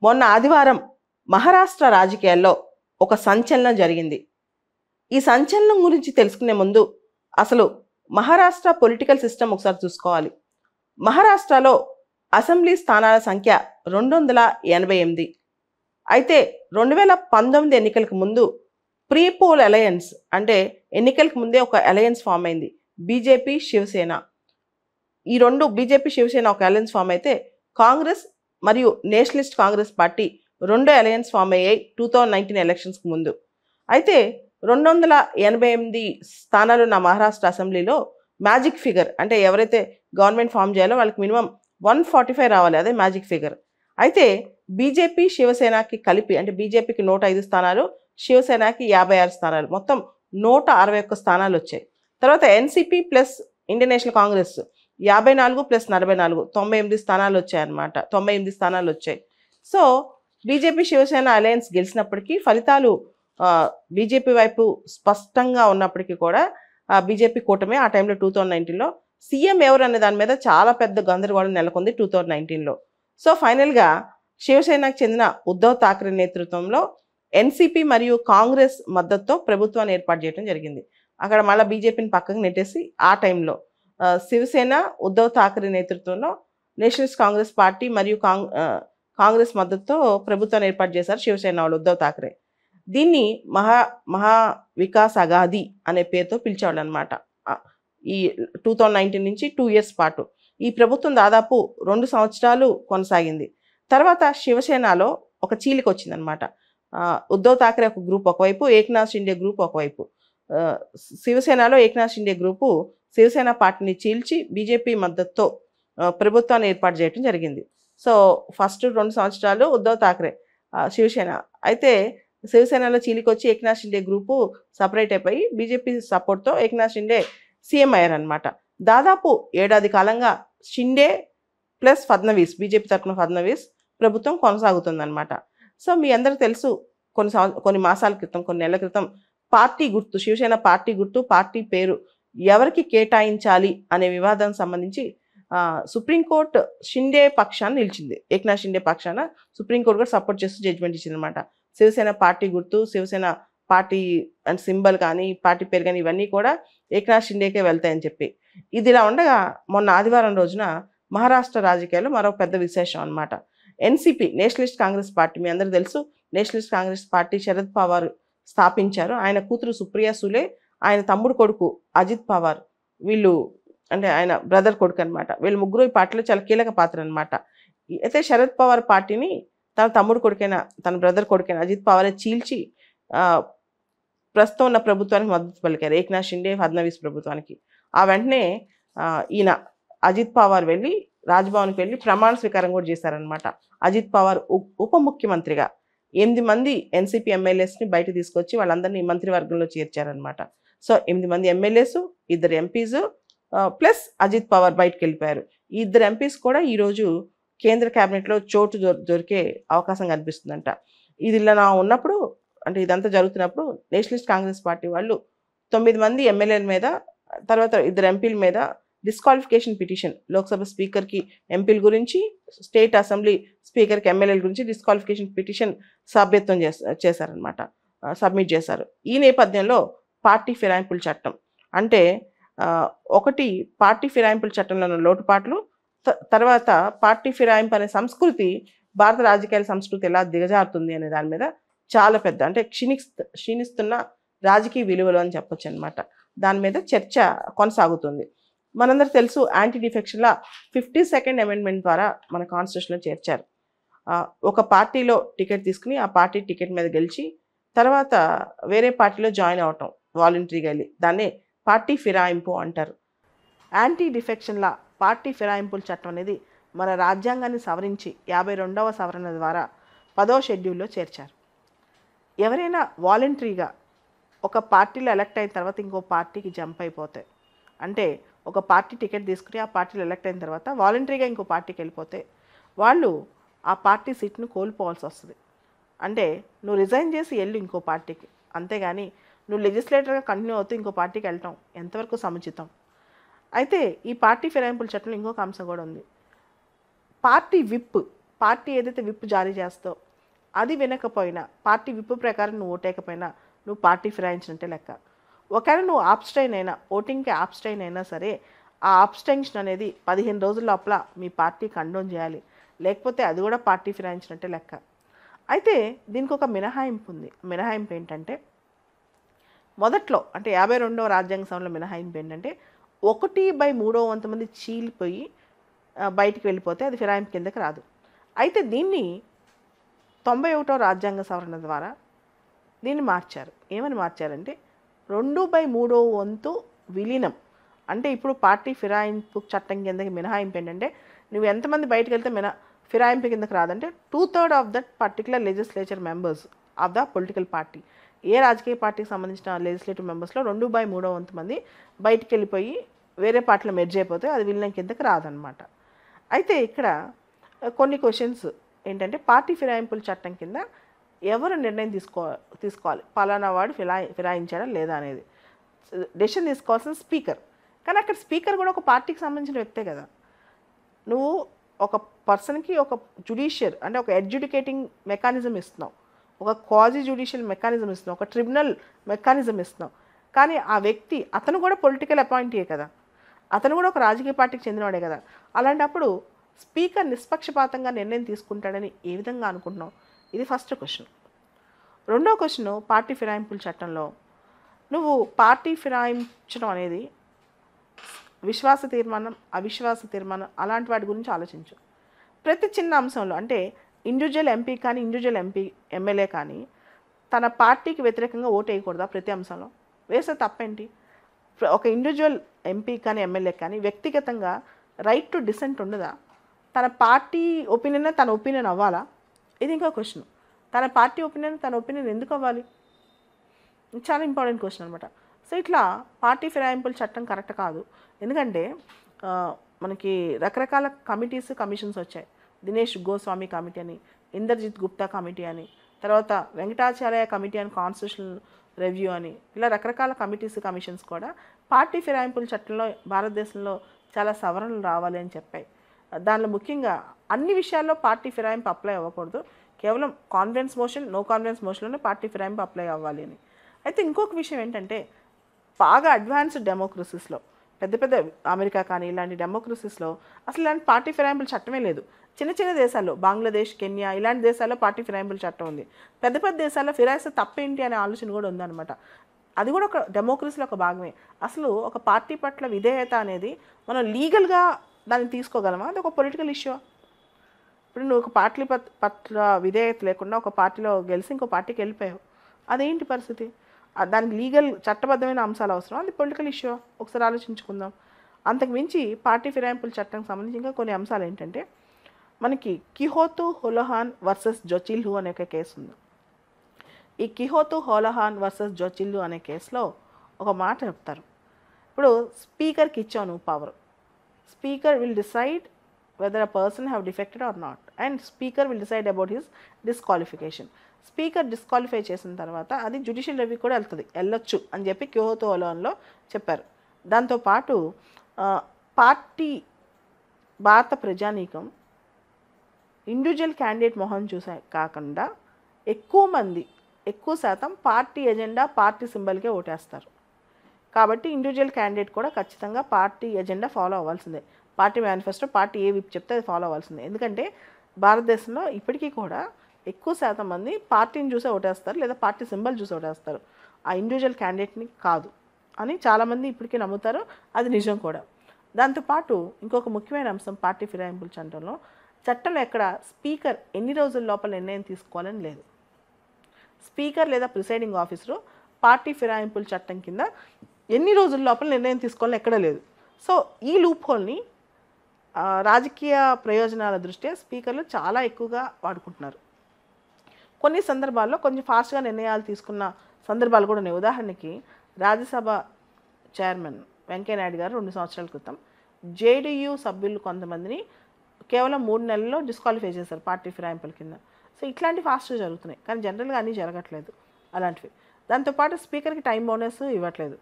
మొన్న ఆదివారం మహారాష్ట్ర రాజకీయాల్లో ఒక సంచలనం జరిగింది. ఈ సంచలనం గురించి తెలుసుకునే ముందు అసలు మహారాష్ట్ర పొలిటికల్ సిస్టమ్ ఒకసారి చూసుకోవాలి. మహారాష్ట్రలో అసెంబ్లీ స్థానాల సంఖ్య 288. అయితే 2019 ఎన్నికలకు ముందు ప్రీ పోల్ అలయన్స్, అంటే ఎన్నికలకు ముందే ఒక అలయన్స్ ఫామ్ అయింది, బీజేపీ శివసేన. ఈ రెండు బీజేపీ శివసేన ఒక అలయన్స్ ఫామ్ అయితే కాంగ్రెస్ మరియు నేషనలిస్ట్ కాంగ్రెస్ పార్టీ రెండు అలయన్స్ ఫామ్ అయ్యాయి 2019 ఎలక్షన్స్కి ముందు. అయితే 288 స్థానాలు ఉన్న మహారాష్ట్ర అసెంబ్లీలో మ్యాజిక్ ఫిగర్, అంటే ఎవరైతే గవర్నమెంట్ ఫామ్ చేయాలో వాళ్ళకి మినిమం 145 రావాలి, అదే మ్యాజిక్ ఫిగర్. అయితే బీజేపీ శివసేనకి కలిపి, అంటే బీజేపీకి 105 స్థానాలు, శివసేనకి 56 స్థానాలు, మొత్తం 161 స్థానాలు వచ్చాయి. తర్వాత NCP plus Indian national Congress 54 plus 44 98 స్థానాలు వచ్చాయన్నమాట. 98 స్థానాలు వచ్చాయి. సో బీజేపీ శివసేన అలయన్స్ గెలిచినప్పటికీ ఫలితాలు బీజేపీ వైపు స్పష్టంగా ఉన్నప్పటికీ కూడా బీజేపీ కూటమి ఆ టైంలో 2019లో సీఎం ఎవరు అనే దాని మీద చాలా పెద్ద గందరగోళం నెలకొంది 2019లో. సో ఫైనల్గా శివసేనకు చెందిన ఉద్ధవ్ ఠాక్రే నేతృత్వంలో ఎన్సీపీ మరియు కాంగ్రెస్ మద్దతుతో ప్రభుత్వాన్ని ఏర్పాటు చేయడం జరిగింది. అక్కడ మళ్ళీ బీజేపీని పక్కకు నెట్టేసి ఆ టైంలో శివసేన ఉద్ధవ్ ఠాక్రే నేతృత్వంలో నేషనలిస్ట్ కాంగ్రెస్ పార్టీ మరియు కాంగ్రెస్ మద్దతుతో ప్రభుత్వాన్ని ఏర్పాటు చేశారు శివసేన వాళ్ళు, ఉద్ధవ్ ఠాక్రే. దీన్ని మహా వికాస్ అఘాది అనే పేరుతో పిలిచేవాళ్ళు అనమాట. ఈ 2019 నుంచి 2 years పాటు ఈ ప్రభుత్వం దాదాపు 2 సంవత్సరాలు కొనసాగింది. తర్వాత శివసేనలో ఒక చీలిక వచ్చిందనమాట. ఉద్ధవ్ ఠాక్రే ఒక గ్రూప్ ఒకవైపు, ఏక్నాథ్ షిండే గ్రూప్ ఒకవైపు. శివసేనలో ఏక్నాథ్ షిండే గ్రూపు శివసేన పార్టీని చీల్చి బీజేపీ మద్దతుతో ప్రభుత్వాన్ని ఏర్పాటు చేయడం జరిగింది. సో ఫస్ట్ 2 సంవత్సరాలు ఉద్ధవ్ ఠాక్రే శివసేన. అయితే శివసేనలో చీలికొచ్చి ఏక్నాథ్ షిండే గ్రూపు సపరేట్ అయిపోయి బీజేపీ సపోర్ట్తో ఏక్నాథ్ షిండే సీఎం అయ్యారనమాట. దాదాపు 7 ఏడాది కాలంగా షిండే ప్లస్ ఫడ్నవీస్, బీజేపీ తరఫున ఫడ్నవీస్ ప్రభుత్వం కొనసాగుతుందన్నమాట. సో మీ అందరికీ తెలుసు, కొన్ని మాసాల క్రితం, కొన్ని నెలల క్రితం పార్టీ గుర్తు, శివసేన పార్టీ గుర్తు, పార్టీ పేరు ఎవరికి కేటాయించాలి అనే వివాదానికి సంబంధించి సుప్రీంకోర్టు షిండే పక్షాన్ని నిలిచింది. ఏక్నాథ్ షిండే పక్షాన సుప్రీంకోర్టు కూడా సపోర్ట్ చేస్తూ జడ్జిమెంట్ ఇచ్చిందనమాట. శివసేన పార్టీ గుర్తు, శివసేన పార్టీ అండ్ సింబల్ కానీ, పార్టీ పేరు కానీ ఇవన్నీ కూడా ఏక్నాథ్ షిండేకే వెళ్తాయని చెప్పి. ఇది ఇలా ఉండగా మొన్న ఆదివారం రోజున మహారాష్ట్ర రాజకీయాల్లో మరో పెద్ద విశేషం అనమాట. ఎన్సీపీ, నేషనలిస్ట్ కాంగ్రెస్ పార్టీ, మీ అందరూ తెలుసు, నేషనలిస్ట్ కాంగ్రెస్ పార్టీ శరద్ పవార్ స్థాపించారు. ఆయన కూతురు సుప్రియా సులే, ఆయన తమ్ముడు కొడుకు అజిత్ పవార్, వీళ్ళు అంటే ఆయన బ్రదర్ కొడుకు అనమాట. వీళ్ళు ముగ్గురు ఈ పార్టీలో చాలా కీలక పాత్ర అనమాట. అయితే శరద్ పవార్ పార్టీని తన తమ్ముడు కొడుకైన, తన బ్రదర్ కొడుకైన అజిత్ పవారే చీల్చి ప్రస్తుతం ఉన్న ప్రభుత్వానికి మద్దతు పలికారు, ఏక్నాథ్ షిండే ఫడ్నవీస్ ప్రభుత్వానికి. ఆ వెంటనే ఈయన అజిత్ పవార్ వెళ్ళి రాజ్భవన్కి వెళ్ళి ప్రమాణ స్వీకారం కూడా చేశారనమాట. అజిత్ పవార్ ఉప ముఖ్యమంత్రిగా 8 మంది ఎన్సీపీ ఎమ్మెల్యేస్ని బయట తీసుకొచ్చి వాళ్ళందరినీ మంత్రివర్గంలో చేర్చారనమాట. సో 8 మంది MLAs, 2 MPs plus Ajit Pawar బయటకు వెళ్ళిపోయారు. ఈ 2 ఎంపీస్ కూడా ఈరోజు కేంద్ర క్యాబినెట్లో చోటు దొరికే అవకాశం కనిపిస్తుందంట. ఇది ఇలా ఉన్నప్పుడు, అంటే ఇదంతా జరుగుతున్నప్పుడు నేషనలిస్ట్ కాంగ్రెస్ పార్టీ వాళ్ళు 9 మంది ఎమ్మెల్యేల మీద, తర్వాత 2 ఎంపీల మీద డిస్క్వాలిఫికేషన్ పిటిషన్, లోక్సభ స్పీకర్కి ఎంపీల గురించి, స్టేట్ అసెంబ్లీ స్పీకర్కి ఎమ్మెల్యేల గురించి డిస్క్వాలిఫికేషన్ పిటిషన్ సభ్యత్వం చేశారనమాట, సబ్మిట్ చేశారు. ఈ నేపథ్యంలో పార్టీ ఫిరాయింపుల చట్టం, అంటే ఒకటి పార్టీ ఫిరాయింపుల చట్టంలో ఉన్న లోటుపాట్లు, తర్వాత పార్టీ ఫిరాయింపు అనే సంస్కృతి, భారత రాజకీయాల సంస్కృతి ఎలా దిగజారుతుంది అనే దాని మీద చాలా పెద్ద, అంటే క్షీణిస్తున్న రాజకీయ విలువలు అని చెప్పొచ్చు అనమాట. దాని మీద చర్చ కొనసాగుతుంది. మనందరూ తెలుసు, యాంటీ డిఫెక్షన్ల 52nd అమెండ్మెంట్ ద్వారా మన కాన్స్టిట్యూషన్లో చేర్చారు. ఒక పార్టీలో టికెట్ తీసుకుని ఆ పార్టీ టికెట్ మీద గెలిచి తర్వాత వేరే పార్టీలో జాయిన్ అవటం వాలంటరీగా వెళ్ళి, దాన్నే పార్టీ ఫిరాయింపు అంటారు. యాంటీ డిఫెక్షన్ల పార్టీ ఫిరాయింపుల చట్టం అనేది మన రాజ్యాంగాన్ని సవరించి 52వ సవరణ ద్వారా 10వ షెడ్యూల్లో చేర్చారు. ఎవరైనా వాలంటరీగా ఒక పార్టీలో ఎలక్ట్ అయిన తర్వాత ఇంకో పార్టీకి జంప్ అయిపోతే, అంటే ఒక పార్టీ టికెట్ తీసుకుని ఆ పార్టీలో ఎలక్ట్ అయిన తర్వాత వాలంటరీగా ఇంకో పార్టీకి వెళ్ళిపోతే వాళ్ళు ఆ పార్టీ సీట్ను కోల్పోవాల్సి వస్తుంది. అంటే నువ్వు రిజైన్ చేసి వెళ్ళు ఇంకో పార్టీకి, అంతేగాని నువ్వు లెజిస్లేటర్గా కంటిన్యూ అవుతూ ఇంకో పార్టీకి వెళ్ళటం ఎంతవరకు సముచితం. అయితే ఈ పార్టీ ఫిరాయింపుల చట్టంలో ఇంకొక అంశం కూడా ఉంది. పార్టీ ఏదైతే విప్ జారీ చేస్తో అది వినకపోయినా, పార్టీ విప్ ప్రకారం నువ్వు ఓటేయకపోయినా నువ్వు పార్టీ ఫిరాయించినట్టే లెక్క. ఒకవేళ నువ్వు ఆబ్స్టైన్ అయినా, ఓటింగ్కి ఆబ్స్టైన్ అయినా సరే, ఆ ఆబ్స్టెన్షన్ అనేది 15 రోజుల లోపల మీ పార్టీ కండోన్ చేయాలి. లేకపోతే అది కూడా పార్టీ ఫిరాయించినట్టే లెక్క. అయితే దీనికి ఒక మినహాయింపు ఉంది. మినహాయింపు ఏంటంటే, మొదట్లో అంటే 52వ రాజ్యాంగ సభలో మినహాయింపు ఏంటంటే 1/3 మంది చీలిపోయి బయటికి వెళ్ళిపోతే అది ఫిరాయింపు కిందకి రాదు. అయితే దీన్ని 91వ రాజ్యాంగ సవరణ ద్వారా దీన్ని మార్చారు. ఏమని మార్చారంటే 2/3 విలీనం. అంటే ఇప్పుడు పార్టీ ఫిరాయింపు చట్టం కిందకి మినహాయింపు ఏంటంటే, నువ్వు ఎంతమంది బయటకు వెళ్తే ఫిరాయింపు కిందకి రాదంటే 2/3 of that particular legislature members of the political party. ఏ రాజకీయ పార్టీకి సంబంధించిన లెజిస్లేటివ్ మెంబర్స్లో 2/3 మంది బయటికి వెళ్ళిపోయి వేరే పార్టీలో మెర్జ్ అయిపోతే అది విలీనం కిందకి రాదనమాట. అయితే ఇక్కడ కొన్ని క్వశ్చన్స్ ఏంటంటే, పార్టీ ఫిరాయింపుల చట్టం కింద ఎవరు నిర్ణయం తీసుకోవాలి పలానా వాడు ఫిరాయించాడా లేదా అనేది డెసిషన్ తీసుకోవాల్సిన స్పీకర్. కానీ అక్కడ స్పీకర్ కూడా ఒక పార్టీకి సంబంధించిన వ్యక్తే కదా. నువ్వు ఒక పర్సన్కి ఒక జుడిషియర్ అంటే ఒక అడ్జుడికేటింగ్ మెకానిజం ఇస్తున్నావు, ఒక క్వాజీ జ్యుడిషియల్ మెకానిజం ఇస్తున్నావు, ఒక ట్రిబ్యునల్ మెకానిజం ఇస్తున్నావు. కానీ ఆ వ్యక్తి అతను కూడా పొలిటికల్ అపాయింటీయే కదా, అతను కూడా ఒక రాజకీయ పార్టీకి చెందినవాడే కదా. అలాంటప్పుడు స్పీకర్ నిష్పక్షపాతంగా నిర్ణయం తీసుకుంటాడని ఏ విధంగా అనుకుంటున్నావు? ఇది ఫస్ట్ క్వశ్చన్. రెండో క్వశ్చన్, పార్టీ ఫిరాయింపుల చట్టంలో నువ్వు పార్టీ ఫిరాయించడం అనేది విశ్వాస తీర్మానం, అవిశ్వాస తీర్మానం అలాంటి వాటి గురించి ఆలోచించు. ప్రతి చిన్న అంశంలో అంటే ఇండివిజువల్ ఎంపీ కానీ ఇండివిజువల్ ఎమ్మెల్యే కానీ తన పార్టీకి వ్యతిరేకంగా ఓటు వేయకూడదా? ప్రతి అంశంలో వేసే తప్పేంటి? ఒక ఇండివిజువల్ ఎంపీ కానీ ఎమ్మెల్యే కానీ వ్యక్తిగతంగా రైట్ టు డిసెంట్ ఉండదా? తన పార్టీ ఒపీనియన్ తన ఒపీనియన్ అవ్వాలా? ఇది ఇంకో క్వశ్చన్. తన పార్టీ ఒపీనియన్ తన ఒపీనియన్ ఎందుకు అవ్వాలి? చాలా ఇంపార్టెంట్ క్వశ్చన్ అనమాట. సో ఇట్లా పార్టీ ఫిరాయింపుల చట్టం కరెక్ట్ కాదు. ఎందుకంటే మనకి రకరకాల కమిషన్స్ వచ్చాయి. దినేష్ గోస్వామి కమిటీ అని, ఇందర్జిత్ గుప్తా కమిటీ అని, తర్వాత వెంకటాచార్య కమిటీ అని, కాన్స్టిట్యూషనల్ రివ్యూ అని, ఇలా రకరకాల కమిషన్స్ కూడా పార్టీ ఫిరాయింపుల చట్టంలో భారతదేశంలో చాలా సవరణలు రావాలి అని చెప్పాయి. దానిలో ముఖ్యంగా అన్ని విషయాల్లో పార్టీ ఫిరాయింపు అప్లై అవ్వకూడదు, కేవలం కాన్ఫిడెన్స్ మోషన్, నో కాన్ఫిడెన్స్ మోషన్లోనే పార్టీ ఫిరాయింపు అప్లై అవ్వాలి అని. అయితే ఇంకొక విషయం ఏంటంటే, బాగా అడ్వాన్స్డ్ డెమోక్రసీస్లో, పెద్ద పెద్ద అమెరికా కానీ ఇలాంటి డెమోక్రసీస్లో అసలు ఇలాంటి పార్టీ ఫిరాయింపుల చట్టమే లేదు. చిన్న చిన్న దేశాల్లో, బంగ్లాదేశ్, కెన్యా ఇలాంటి దేశాల్లో పార్టీ ఫిరాయింపుల చట్టం ఉంది. పెద్ద పెద్ద దేశాల్లో ఫిరాయిస్తే తప్పేంటి అనే ఆలోచన కూడా ఉందన్నమాట. అది కూడా ఒక డెమోక్రసీలో ఒక భాగమే. అసలు ఒక పార్టీ పట్ల విధేయత అనేది మనం లీగల్గా దాన్ని తీసుకోగలమా? అది ఒక పొలిటికల్ ఇష్యూ. ఇప్పుడు నువ్వు ఒక పార్టీ పట్ల విధేయత లేకుండా ఒక పార్టీలో గెలిచి ఇంకో పార్టీకి వెళ్ళిపోయావు, అదేంటి పరిస్థితి? దానికి లీగల్ చట్టబద్ధమైన అంశాలు అవసరం, అది పొలిటికల్ ఇష్యూ. ఒకసారి ఆలోచించుకుందాం. అంతకు మించి పార్టీ ఫిరాయింపుల చట్టానికి సంబంధించి ఇంకా కొన్ని అంశాలు ఏంటంటే, మనకి కిహోతు హోలహాన్ వర్సెస్ జోచిల్హు అనే ఒక కేసు ఉంది. ఈ కిహోతు హోలహాన్ వర్సెస్ జోచిల్హు అనే కేసులో ఒక మాట చెప్తారు. ఇప్పుడు స్పీకర్కి ఇచ్చావు నువ్వు power, speaker will decide whether a person have defected or not, and speaker will decide about his disqualification. Speaker disqualify చేసిన తర్వాత అది జ్యుడిషియల్ రివ్యూ కూడా వెళ్ళొచ్చు అని చెప్పి కిహోతు హోలహాన్లో చెప్పారు. దాంతోపాటు పార్టీ భారత ప్రజానీకం ఇండివిజువల్ క్యాండిడేట్ మొహం చూసే కాకుండా ఎక్కువ శాతం పార్టీ ఎజెండా, పార్టీ సింబల్కే ఓటేస్తారు. కాబట్టి ఇండివిజువల్ క్యాండిడేట్ కూడా ఖచ్చితంగా పార్టీ ఎజెండా ఫాలో అవ్వాల్సిందే. పార్టీ మేనిఫెస్టో, పార్టీ ఏ విప్ చెప్తే అది ఫాలో అవ్వాల్సిందే. ఎందుకంటే భారతదేశంలో ఇప్పటికీ కూడా ఎక్కువ శాతం మంది పార్టీని చూసే ఓటేస్తారు, లేదా పార్టీ సింబల్ చూసి ఓటేస్తారు, ఆ ఇండివిజువల్ క్యాండిడేట్ని కాదు అని చాలామంది ఇప్పటికీ నమ్ముతారు. అది నిజం కూడా. దాంతోపాటు ఇంకొక ముఖ్యమైన అంశం పార్టీ ఫిరాయింపుల చట్టంలో ఎక్కడ స్పీకర్ ఎన్ని రోజుల లోపల నిర్ణయం తీసుకోవాలని లేదు. స్పీకర్ లేదా ప్రిసైడింగ్ ఆఫీసరు పార్టీ ఫిరాయింపుల చట్టం కింద ఎన్ని రోజుల లోపల నిర్ణయం తీసుకోవాలని ఎక్కడ లేదు. సో ఈ లూప్ హోల్ని రాజకీయ ప్రయోజనాల దృష్ట్యా స్పీకర్లు చాలా ఎక్కువగా వాడుకుంటున్నారు. కొన్ని సందర్భాల్లో కొంచెం ఫాస్ట్గా నిర్ణయాలు తీసుకున్న సందర్భాలు కూడా ఉన్నాయి. ఉదాహరణకి రాజ్యసభ చైర్మన్ వెంకయ్యనాయుడు గారు 2 సంవత్సరాల క్రితం జేడీయూ సభ్యులు కొంతమందిని కేవలం 3 నెలల్లో డిస్క్వాలిఫై చేశారు పార్టీ ఫిరాయింపుల కింద. సో ఇట్లాంటి ఫాస్ట్గా జరుగుతున్నాయి, కానీ జనరల్గా అన్నీ జరగట్లేదు అలాంటివి. దాంతోపాటు స్పీకర్కి టైం బోనస్ ఇవ్వట్లేదు.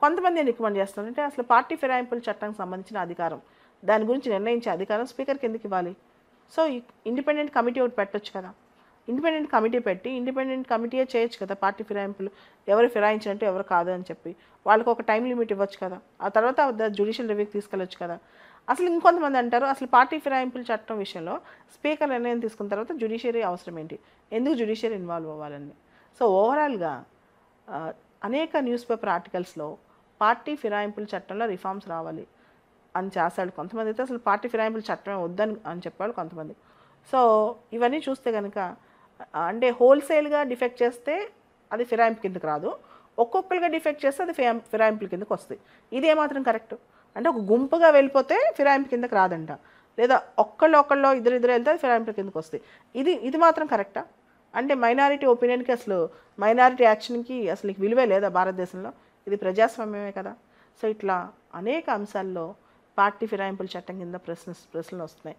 కొంతమంది రికమెండ్ చేస్తున్నారంటే అసలు పార్టీ ఫిరాయింపుల చట్టానికి సంబంధించిన అధికారం, దాని గురించి నిర్ణయించే అధికారం స్పీకర్కి ఎందుకు ఇవ్వాలి? సో ఇండిపెండెంట్ కమిటీ ఒకటి పెట్టొచ్చు కదా, ఇండిపెండెంట్ కమిటీ పెట్టి ఇండిపెండెంట్ కమిటీయే చేయొచ్చు కదా పార్టీ ఫిరాయింపులు, ఎవరు ఫిరాయించినట్టు ఎవరు కాదు అని చెప్పి వాళ్ళకి ఒక టైం లిమిట్ ఇవ్వచ్చు కదా, ఆ తర్వాత జ్యుడిషియల్ రివ్యూకి తీసుకెళ్ళొచ్చు కదా. అసలు ఇంకొంతమంది అంటారు అసలు పార్టీ ఫిరాయింపుల చట్టం విషయంలో స్పీకర్ నిర్ణయం తీసుకున్న తర్వాత జ్యుడిషియరీ అవసరం ఏంటి, ఎందుకు జ్యుడిషియరీ ఇన్వాల్వ్ అవ్వాలని. సో ఓవరాల్గా అనేక న్యూస్ పేపర్ ఆర్టికల్స్లో పార్టీ ఫిరాయింపుల చట్టంలో రిఫార్మ్స్ రావాలి అని చేస్తాడు కొంతమంది, అయితే అసలు పార్టీ ఫిరాయింపుల చట్టమే వద్దని అని చెప్పాడు కొంతమంది. సో ఇవన్నీ చూస్తే కనుక అంటే హోల్సేల్గా డిఫెక్ట్ చేస్తే అది ఫిరాయింపు కిందకి రాదు, ఒక్కొక్కరుగా డిఫెక్ట్ చేస్తే అది ఫిరాయింపుల కిందకి వస్తాయి. ఇది ఏమాత్రం కరెక్ట్ అంటే ఒక గుంపుగా వెళ్ళిపోతే ఫిరాయింపు కిందకి రాదంట, లేదా ఒక్కళ్ళు ఇద్దరు వెళ్తే అది ఫిరాయింపుల కిందకి వస్తాయి. ఇది మాత్రం కరెక్టా? అంటే మైనారిటీ ఒపీనియన్కి అసలు మైనారిటీ యాక్షన్కి అసలు విలువే లేదా భారతదేశంలో? ఇది ప్రజాస్వామ్యమే కదా. సో ఇట్లా అనేక అంశాల్లో పార్టీ ఫిరాయింపుల చట్టం కింద ప్రశ్నలు వస్తున్నాయి.